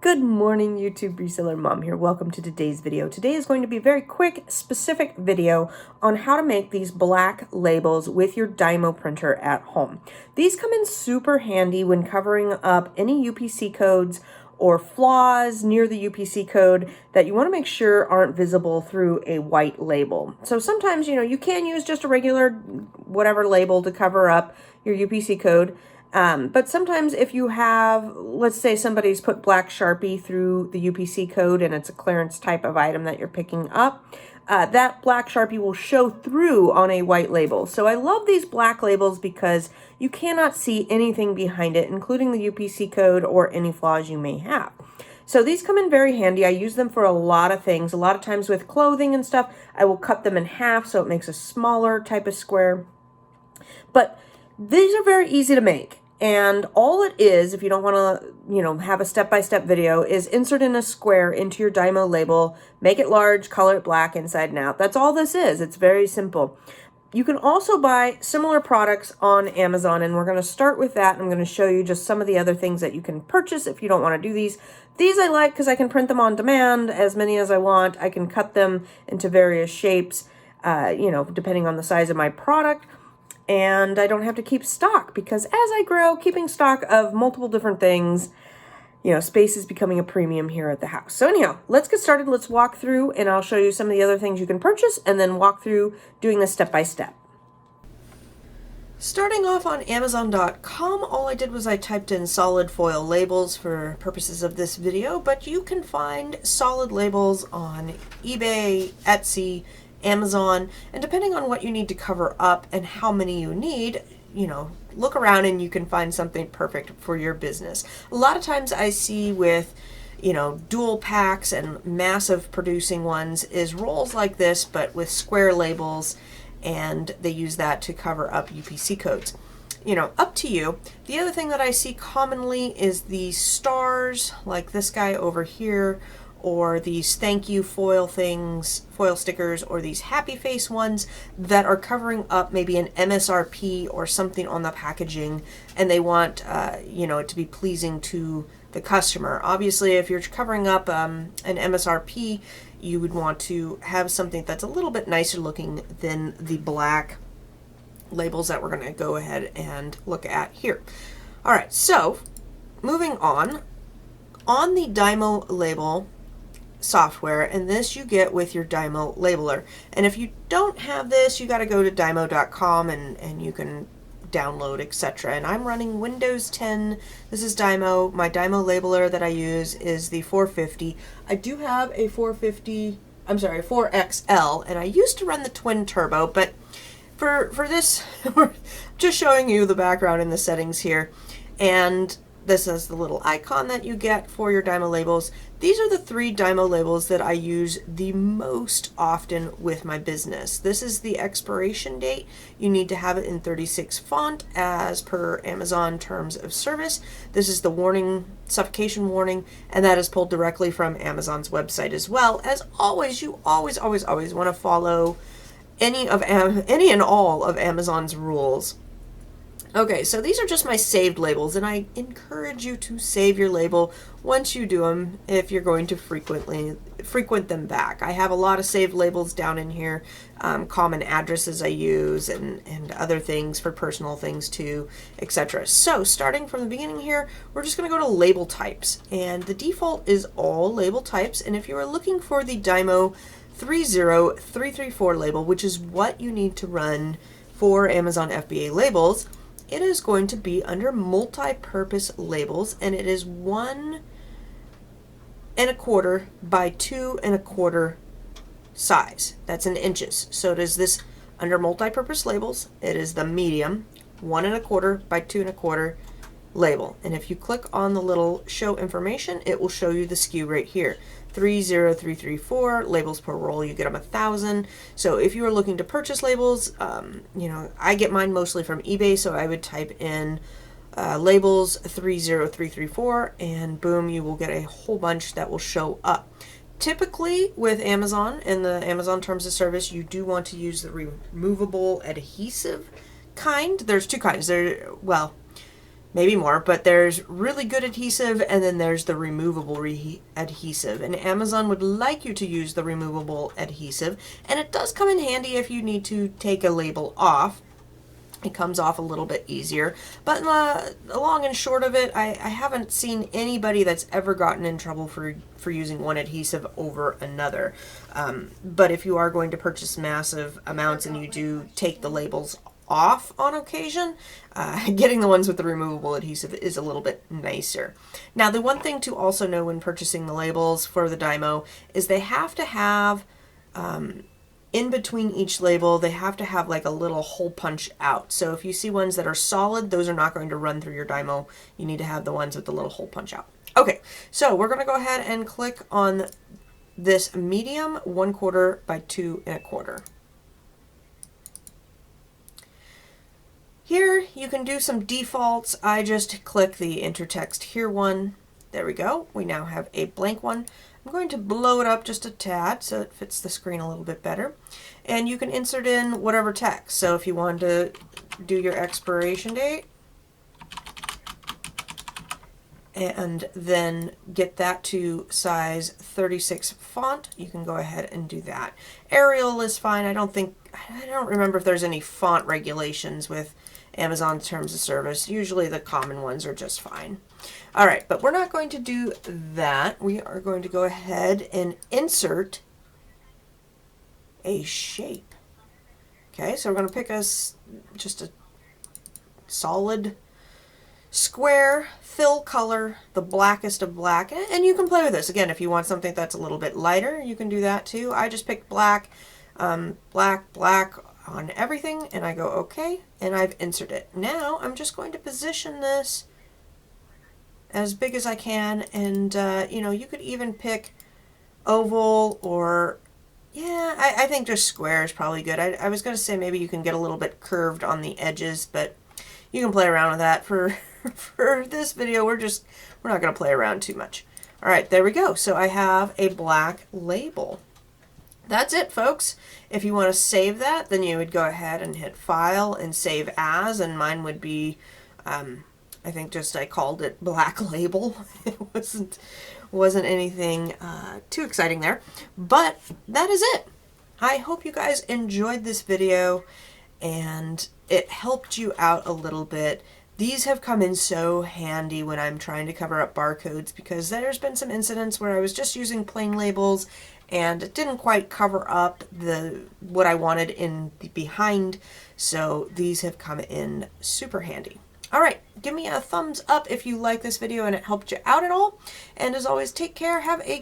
Good morning, YouTube Reseller Mom here. Welcome to today's video. Today is going to be a very quick, specific video on how to make these black labels with your Dymo printer at home. These come in super handy when covering up any UPC codes or flaws near the UPC code that you want to make sure aren't visible through a white label. So sometimes, you can use just a regular whatever label to cover up your UPC code. But sometimes if you have, let's say somebody's put black Sharpie through the UPC code and it's a clearance type of item that you're picking up, that black Sharpie will show through on a white label. So I love these black labels because you cannot see anything behind it, including the UPC code or any flaws you may have. So these come in very handy. I use them for a lot of things. A lot of times with clothing and stuff, I will cut them in half so it makes a smaller type of square. But these are very easy to make. And all it is, if you don't want to, have a step-by-step video, is insert in a square into your Dymo label, make it large, color it black inside and out. That's all this is. It's very simple. You can also buy similar products on Amazon, and we're going to start with that. I'm going to show you just some of the other things that you can purchase if you don't want to do these. These I like because I can print them on demand, as many as I want. I can cut them into various shapes, depending on the size of my product. And I don't have to keep stock because as I grow, keeping stock of multiple different things, space is becoming a premium here at the house. So anyhow, let's get started. Let's walk through and I'll show you some of the other things you can purchase and then walk through doing this step by step. Starting off on Amazon.com, all I did was I typed in solid foil labels for purposes of this video, but you can find solid labels on eBay, Etsy, Amazon, and depending on what you need to cover up and how many you need, look around and you can find something perfect for your business. A lot of times I see with, dual packs and massive producing ones is rolls like this, but with square labels, and they use that to cover up UPC codes. Up to you. The other thing that I see commonly is the stars, like this guy over here, or these thank you foil stickers, or these happy face ones that are covering up maybe an MSRP or something on the packaging, and they want it to be pleasing to the customer. Obviously, if you're covering up an MSRP, you would want to have something that's a little bit nicer looking than the black labels that we're going to go ahead and look at here. All right, so moving on the Dymo label software, and this you get with your Dymo labeler. And if you don't have this, you got to go to dymo.com and you can download, etc. And I'm running Windows 10. This is Dymo. My Dymo labeler that I use is the 450. I do have a 4XL, and I used to run the twin turbo, but for this, we're just showing you the background and the settings here. And this is the little icon that you get for your Dymo labels. These are the 3 Dymo labels that I use the most often with my business. This is the expiration date. You need to have it in 36 font as per Amazon terms of service. This is the warning, suffocation warning, and that is pulled directly from Amazon's website as well. As always, you always want to follow any and all of Amazon's rules. Okay, so these are just my saved labels, and I encourage you to save your label once you do them if you're going to frequent them back. I have a lot of saved labels down in here, common addresses I use, and other things for personal things too, etc. So starting from the beginning here, we're just going to go to label types, and the default is all label types. And if you are looking for the Dymo 30334 label, which is what you need to run for Amazon FBA labels, it is going to be under multi-purpose labels, and it is 1 1/4 by 2 1/4 size. That's in inches. So it is this under multi-purpose labels. It is the medium 1 1/4 by 2 1/4 label. And if you click on the little show information, it will show you the SKU right here. 30334 labels per roll. You get them 1,000. So if you are looking to purchase labels, I get mine mostly from eBay, so I would type in labels 30334, and boom, you will get a whole bunch that will show up. Typically with Amazon and the Amazon terms of service, you do want to use the removable adhesive kind. There's 2 kinds. maybe more, but there's really good adhesive, and then there's the removable adhesive. And Amazon would like you to use the removable adhesive, and it does come in handy if you need to take a label off. It comes off a little bit easier, but the long and short of it, I haven't seen anybody that's ever gotten in trouble for using one adhesive over another. But if you are going to purchase massive amounts and you do take the labels off on occasion, getting the ones with the removable adhesive is a little bit nicer. Now, the one thing to also know when purchasing the labels for the Dymo is they have to have in between each label, they have to have like a little hole punch out. So if you see ones that are solid, those are not going to run through your Dymo. You need to have the ones with the little hole punch out. Okay, so we're going to go ahead and click on this medium 1/4 by 2 1/4. Here you can do some defaults. I just click the intertext here one. There we go. We now have a blank one. I'm going to blow it up just a tad so it fits the screen a little bit better. And you can insert in whatever text. So if you want to do your expiration date and then get that to size 36 font, you can go ahead and do that. Arial is fine. I don't remember if there's any font regulations with Amazon terms of service. Usually the common ones are just fine. All right, but we're not going to do that. We are going to go ahead and insert a shape. Okay, so we're going to pick just a solid square, fill color, the blackest of black, and you can play with this. Again, if you want something that's a little bit lighter, you can do that too. I just picked black, black on everything, and I go okay, and I've inserted it. Now I'm just going to position this as big as I can, and you know, you could even pick oval or, yeah, I think just square is probably good. I was going to say maybe you can get a little bit curved on the edges, but you can play around with that. For this video, we're not going to play around too much. All right, there we go. So I have a black label. That's it, folks. If you want to save that, then you would go ahead and hit File and Save As, and mine would be, I think just I called it Black Label. It wasn't anything too exciting there, but that is it. I hope you guys enjoyed this video and it helped you out a little bit. These have come in so handy when I'm trying to cover up barcodes, because there's been some incidents where I was just using plain labels and it didn't quite cover up what I wanted in the behind, so these have come in super handy. All right, give me a thumbs up if you like this video and it helped you out at all, and as always, take care, have a